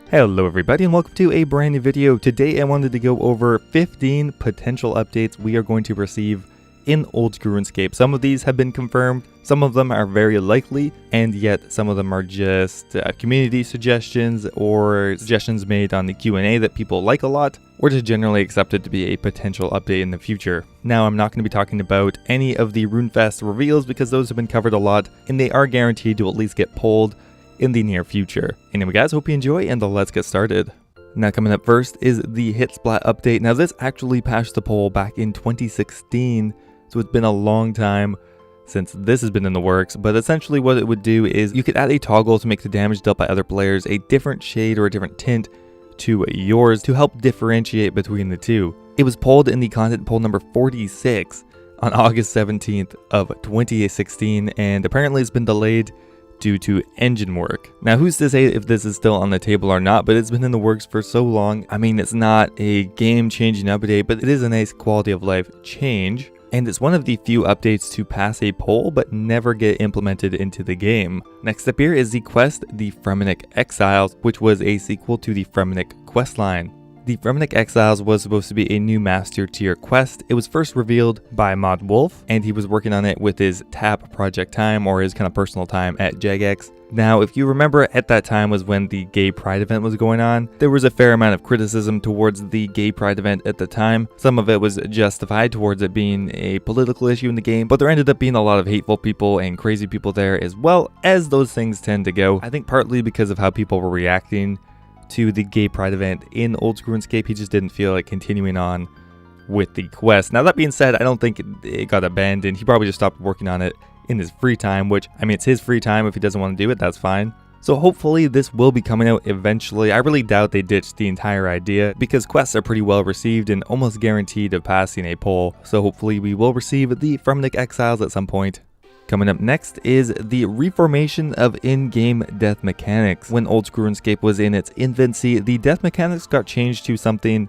Hello everybody and welcome to a brand new video. Today I wanted to go over 15 potential updates we are going to receive in Oldschool Runescape. Some of these have been confirmed, some of them are very likely, and yet some of them are just community suggestions or suggestions made on the Q&A that people like a lot, or just generally accepted to be a potential update in the future. Now I'm not going to be talking about any of the runefest reveals because those have been covered a lot and they are guaranteed to at least get pulled in the near future. Anyway guys, hope you enjoy and let's get started. Now coming up first is the Hit Splat update. Now this actually passed the poll back in 2016, so it's been a long time since this has been in the works, but essentially what it would do is you could add a toggle to make the damage dealt by other players a different shade or a different tint to yours to help differentiate between the two. It was polled in the content poll number 46 on August 17th of 2016, and apparently it's been delayed due to engine work. Now who's to say if this is still on the table or not, but it's been in the works for so long. I mean, it's not a game-changing update, but it is a nice quality of life change, and it's one of the few updates to pass a poll but never get implemented into the game. Next up here is the quest, the Fremenik Exile, which was a sequel to the Fremenik questline. The Fremenik Exiles was supposed to be a new master tier quest. It was first revealed by Mod Wolf, and he was working on it with his TAP project time, or his kind of personal time at Jagex. Now, if you remember, at that time was when the Gay Pride event was going on. There was a fair amount of criticism towards the Gay Pride event at the time. Some of it was justified towards it being a political issue in the game, but there ended up being a lot of hateful people and crazy people there, as well as those things tend to go. I think partly because of how people were reacting to the Gay Pride event in Oldschool Runescape. He just didn't feel like continuing on with the quest. Now that being said, I don't think it got abandoned. He probably just stopped working on it in his free time, which, I mean, it's his free time. If he doesn't want to do it, that's fine. So hopefully this will be coming out eventually. I really doubt they ditched the entire idea because quests are pretty well received and almost guaranteed of passing a poll. So hopefully we will receive the Fremenik Exiles at some point. Coming up next is the Reformation of in-game death mechanics. When Oldschool Runescape was in its infancy, the death mechanics got changed to something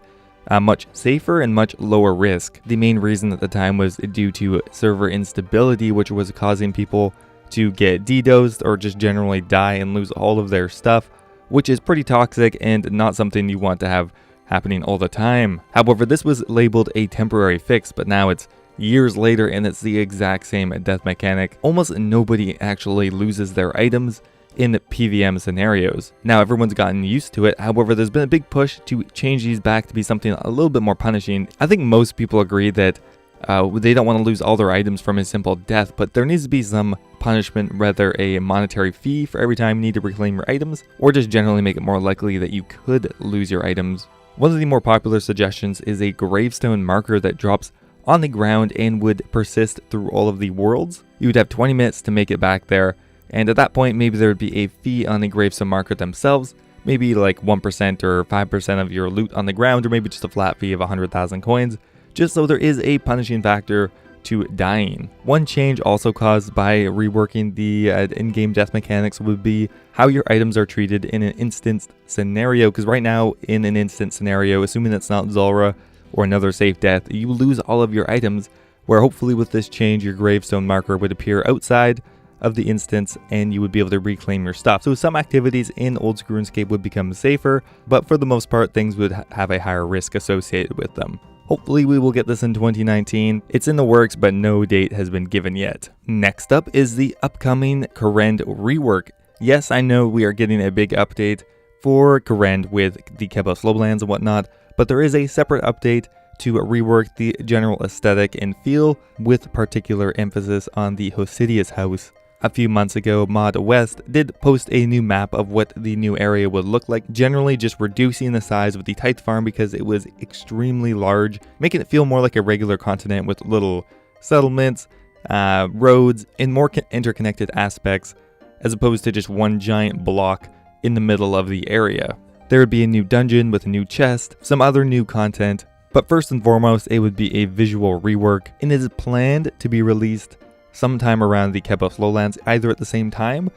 much safer and much lower risk. The main reason at the time was due to server instability, which was causing people to get DDoSed or just generally die and lose all of their stuff, which is pretty toxic and not something you want to have happening all the time. However, this was labeled a temporary fix, but now it's years later and it's the exact same death mechanic. Almost nobody actually loses their items in PVM scenarios. Now everyone's gotten used to it, however there's been a big push to change these back to be something a little bit more punishing. I think most people agree that they don't want to lose all their items from a simple death, but there needs to be some punishment, whether a monetary fee for every time you need to reclaim your items, or just generally make it more likely that you could lose your items. One of the more popular suggestions is a gravestone marker that drops on the ground and would persist through all of the worlds. You would have 20 minutes to make it back there, and at that point maybe there would be a fee on the gravestone marker themselves, maybe like 1% or 5% of your loot on the ground, or maybe just a flat fee of 100,000 coins, just so there is a punishing factor to dying. One change also caused by reworking the in-game death mechanics would be how your items are treated in an instanced scenario, because right now in an instant scenario, assuming it's not Zulrah or another safe death, you lose all of your items, where hopefully with this change your gravestone marker would appear outside of the instance and you would be able to reclaim your stuff. So some activities in Oldschool Runescape would become safer, but for the most part things would have a higher risk associated with them. Hopefully we will get this in 2019. It's in the works, but no date has been given yet. Next up is the upcoming Kourend rework. Yes, I know we are getting a big update for Kourend with the Kebos Lowlands and whatnot, but there is a separate update to rework the general aesthetic and feel, with particular emphasis on the Hosidius house. A few months ago, Mod West did post a new map of what the new area would look like, generally just reducing the size of the Tithe Farm because it was extremely large, making it feel more like a regular continent with little settlements, roads, and more interconnected aspects, as opposed to just one giant block in the middle of the area. There would be a new dungeon with a new chest, some other new content, but first and foremost it would be a visual rework, and it is planned to be released sometime around the Kebos Lowlands, either at the same time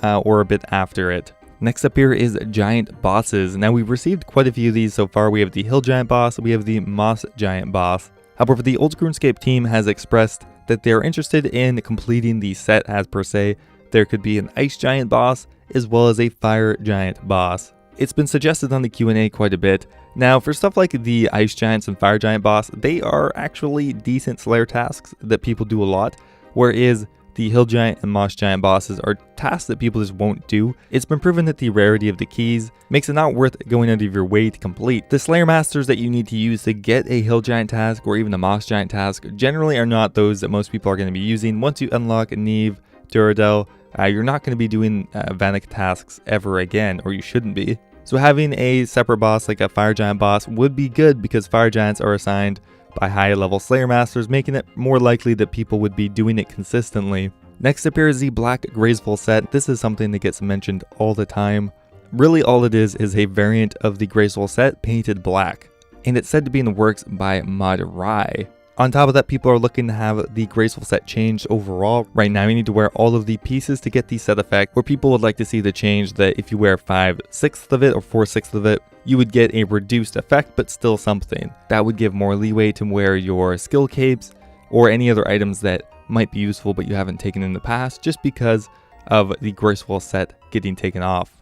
or a bit after it. Next up here is giant bosses. Now we've received quite a few of these so far. We have the Hill Giant boss, we have the Moss Giant boss. However, the Oldschool Runescape team has expressed that they're interested in completing the set as per se. There could be an Ice Giant boss as well as a Fire Giant boss. It's been suggested on the Q&A quite a bit. Now, for stuff like the Ice Giants and Fire Giant boss, they are actually decent Slayer tasks that people do a lot, whereas the Hill Giant and Moss Giant bosses are tasks that people just won't do. It's been proven that the rarity of the keys makes it not worth going out of your way to complete. The Slayer Masters that you need to use to get a Hill Giant task or even a Moss Giant task generally are not those that most people are going to be using. Once you unlock Neve, Duradel, you're not going to be doing Vanek tasks ever again, or you shouldn't be. So having a separate boss like a Fire Giant boss would be good because Fire Giants are assigned by high level Slayer Masters, making it more likely that people would be doing it consistently. Next up here is the Black Graceful set. This is something that gets mentioned all the time. Really all it is a variant of the Graceful set painted black, and it's said to be in the works by Mod Rai. On top of that, people are looking to have the Graceful set changed overall. Right now you need to wear all of the pieces to get the set effect, where people would like to see the change that if you wear 5/6 of it or 4/6 of it, you would get a reduced effect, but still something. That would give more leeway to wear your skill capes or any other items that might be useful but you haven't taken in the past, just because of the Graceful set getting taken off.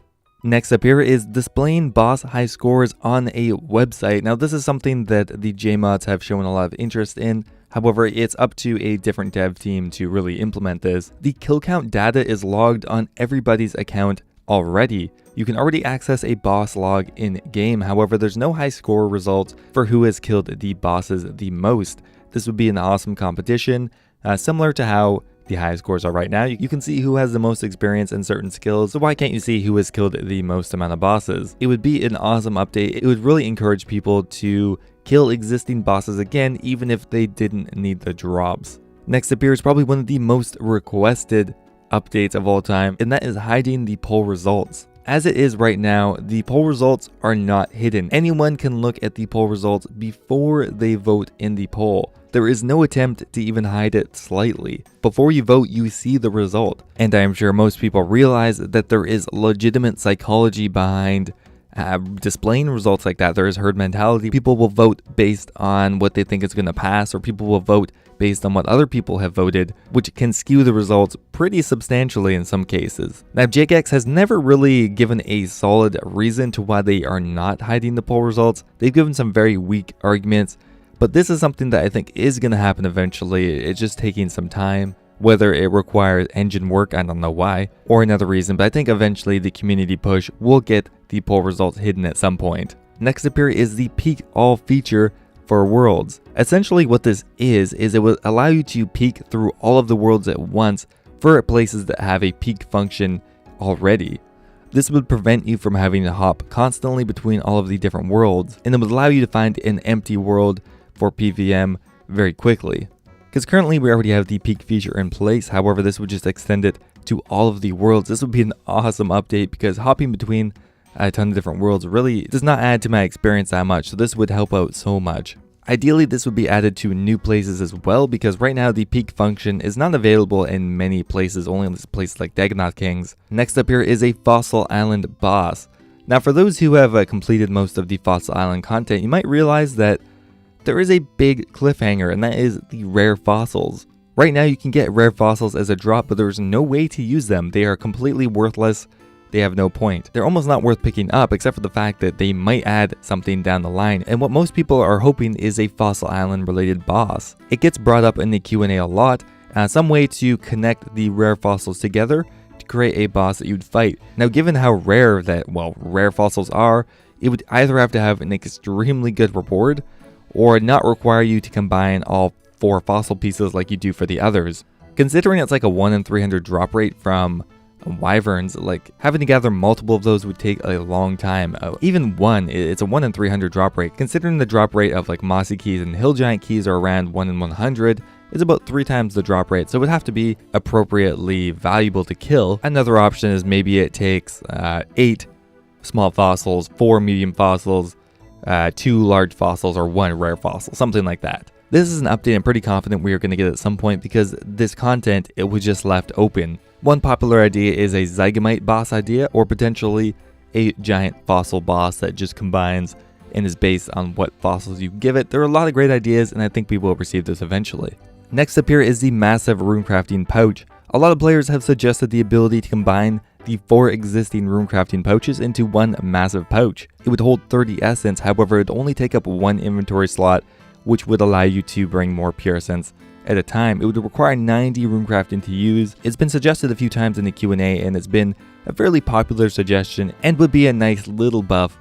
Next up here is displaying boss high scores on a website. Now this is something that the JMods have shown a lot of interest in. However, it's up to a different dev team to really implement this. The kill count data is logged on everybody's account already. You can already access a boss log in game. However, there's no high score results for who has killed the bosses the most. This would be an awesome competition, similar to how the high scores are right now. You can see who has the most experience in certain skills, so why can't you see who has killed the most amount of bosses? It would be an awesome update. It would really encourage people to kill existing bosses again, even if they didn't need the drops. Next up here is probably one of the most requested updates of all time, and that is hiding the poll results. As it is right now, the poll results are not hidden. Anyone can look at the poll results before they vote in the poll. There is no attempt to even hide it slightly. Before you vote, you see the result. And I am sure most people realize that there is legitimate psychology behind displaying results like that. There is herd mentality. People will vote based on what they think is going to pass, or people will vote based on what other people have voted, which can skew the results pretty substantially in some cases. Now, Jagex has never really given a solid reason to why they are not hiding the poll results. They've given some very weak arguments, but this is something that I think is going to happen eventually. It's just taking some time. Whether it requires engine work, I don't know why, or another reason, but I think eventually the community push will get the poll results hidden at some point. Next up here is the peek all feature for worlds. Essentially what this is it will allow you to peek through all of the worlds at once for places that have a peek function already. This would prevent you from having to hop constantly between all of the different worlds, and it would allow you to find an empty world for PVM very quickly. Because currently we already have the peek feature in place. However, this would just extend it to all of the worlds. This would be an awesome update because hopping between a ton of different worlds really does not add to my experience that much. So this would help out so much. Ideally, this would be added to new places as well, because right now the peek function is not available in many places, only in places like Dagonath Kings. Next up here is a Fossil Island boss. Now for those who have completed most of the Fossil Island content, you might realize that there is a big cliffhanger, and that is the rare fossils. Right now you can get rare fossils as a drop, but there's no way to use them. They are completely worthless. They have no point. They're almost not worth picking up, except for the fact that they might add something down the line. And what most people are hoping is a Fossil Island related boss. It gets brought up in the Q&A a lot, some way to connect the rare fossils together to create a boss that you'd fight. Now given how rare rare fossils are, it would either have to have an extremely good reward, or not require you to combine all 4 fossil pieces like you do for the others. Considering it's like a 1 in 300 drop rate from wyverns, like having to gather multiple of those would take a long time. Even one, it's a 1 in 300 drop rate. Considering the drop rate of like mossy keys and hill giant keys are around 1 in 100, it's about 3 times the drop rate, so it would have to be appropriately valuable to kill. Another option is maybe it takes 8 small fossils, 4 medium fossils, 2 large fossils, or 1 rare fossil, something like that. This is an update I'm pretty confident we are going to get at some point, because this content, it was just left open. One popular idea is a Zygamite boss idea, or potentially a giant fossil boss that just combines and is based on what fossils you give it. There are a lot of great ideas, and I think people will receive this eventually. Next up here is the massive runecrafting pouch. A lot of players have suggested the ability to combine the 4 existing runecrafting pouches into one massive pouch. It would hold 30 essence, however it would only take up 1 inventory slot, which would allow you to bring more pure essence at a time. It would require 90 runecrafting to use. It's been suggested a few times in the Q&A, and it's been a fairly popular suggestion and would be a nice little buff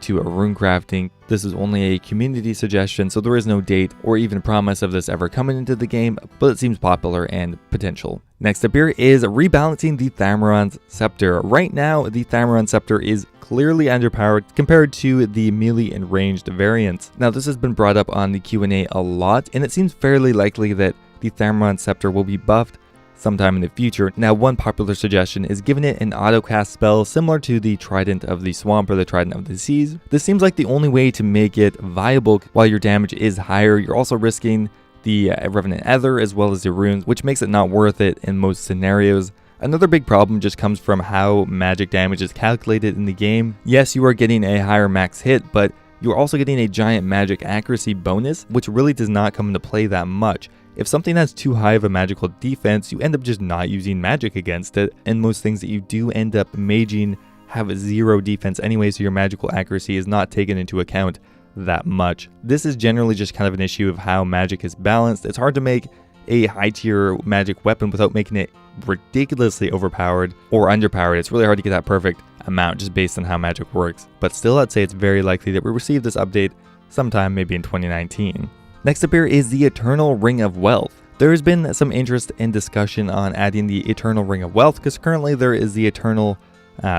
to a runecrafting. This is only a community suggestion, so there is no date or even promise of this ever coming into the game, but it seems popular and potential. Next up here is rebalancing the Tamron's Scepter. Right now, the Tamron Scepter is clearly underpowered compared to the melee and ranged variants. Now, this has been brought up on the Q&A a lot, and it seems fairly likely that the Tamron Scepter will be buffed sometime in the future. Now, one popular suggestion is giving it an autocast spell similar to the Trident of the Swamp or the Trident of the Seas. This seems like the only way to make it viable. While your damage is higher, you're also risking the Revenant Ether as well as the runes, which makes it not worth it in most scenarios. Another big problem just comes from how magic damage is calculated in the game. Yes, you are getting a higher max hit, but you're also getting a giant magic accuracy bonus, which really does not come into play that much. If something has too high of a magical defense, you end up just not using magic against it, and most things that you do end up maging have 0 defense anyway, so your magical accuracy is not taken into account that much. This is generally just kind of an issue of how magic is balanced. It's hard to make a high tier magic weapon without making it ridiculously overpowered or underpowered. It's really hard to get that perfect amount just based on how magic works. But still, I'd say it's very likely that we receive this update sometime maybe in 2019. Next up here is the Eternal Ring of Wealth. There has been some interest and discussion on adding the Eternal Ring of Wealth because currently there is the Eternal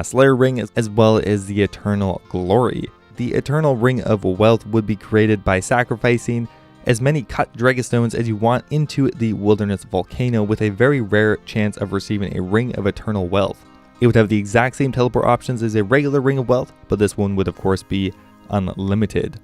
Slayer Ring as well as the Eternal Glory. The Eternal Ring of Wealth would be created by sacrificing as many cut Dragonstones as you want into the Wilderness Volcano with a very rare chance of receiving a Ring of Eternal Wealth. It would have the exact same teleport options as a regular Ring of Wealth, but this one would of course be unlimited.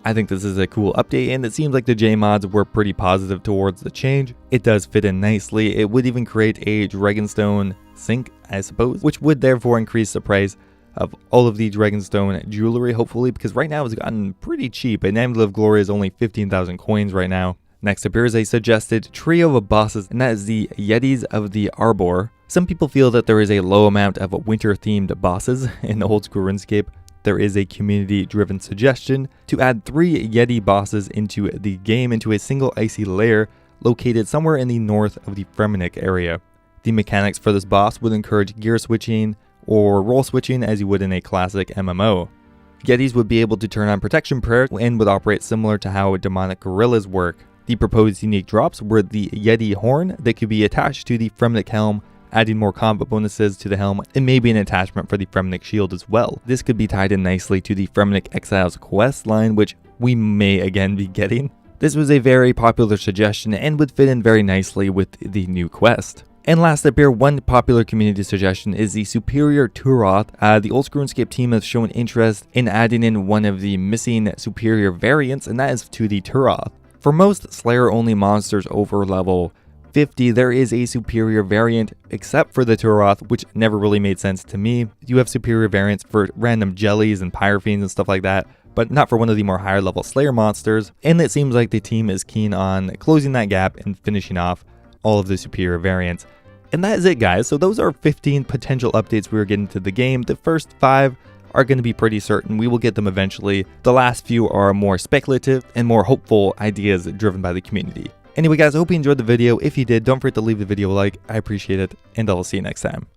I think this is a cool update, and it seems like the JMods were pretty positive towards the change. It does fit in nicely. It would even create a Dragonstone sink, I suppose, which would therefore increase the price of all of the Dragonstone jewelry, hopefully, because right now it's gotten pretty cheap. An Amulet of Glory is only 15,000 coins right now. Next up here is a suggested trio of bosses, and that is the Yetis of the Arbor. Some people feel that there is a low amount of winter-themed bosses in Oldschool Runescape. There is a community-driven suggestion to add 3 Yeti bosses into the game into a single icy lair located somewhere in the north of the Fremenik area. The mechanics for this boss would encourage gear switching or role switching as you would in a classic MMO. Yetis would be able to turn on protection prayer and would operate similar to how demonic gorillas work. The proposed unique drops were the Yeti horn that could be attached to the Fremenik helm, adding more combat bonuses to the helm, and maybe an attachment for the Fremenik shield as well. This could be tied in nicely to the Fremenik Exile's quest line, which we may again be getting. This was a very popular suggestion and would fit in very nicely with the new quest. And last up here, one popular community suggestion is the Superior Turoth. The Oldschool Runescape team has shown interest in adding in one of the missing superior variants, and that is to the Turoth. For most Slayer-only monsters over level 50, there is a superior variant, except for the Turoth, which never really made sense to me. You have superior variants for random jellies and pyrophines and stuff like that, but not for one of the more higher level Slayer monsters, and it seems like the team is keen on closing that gap and finishing off all of the superior variants. And that is it, guys. So those are 15 potential updates we are getting to the game. The first 5 are going to be pretty certain. We will get them eventually. The last few are more speculative and more hopeful ideas driven by the community. Anyway, guys, I hope you enjoyed the video. If you did, don't forget to leave the video a like. I appreciate it, and I'll see you next time.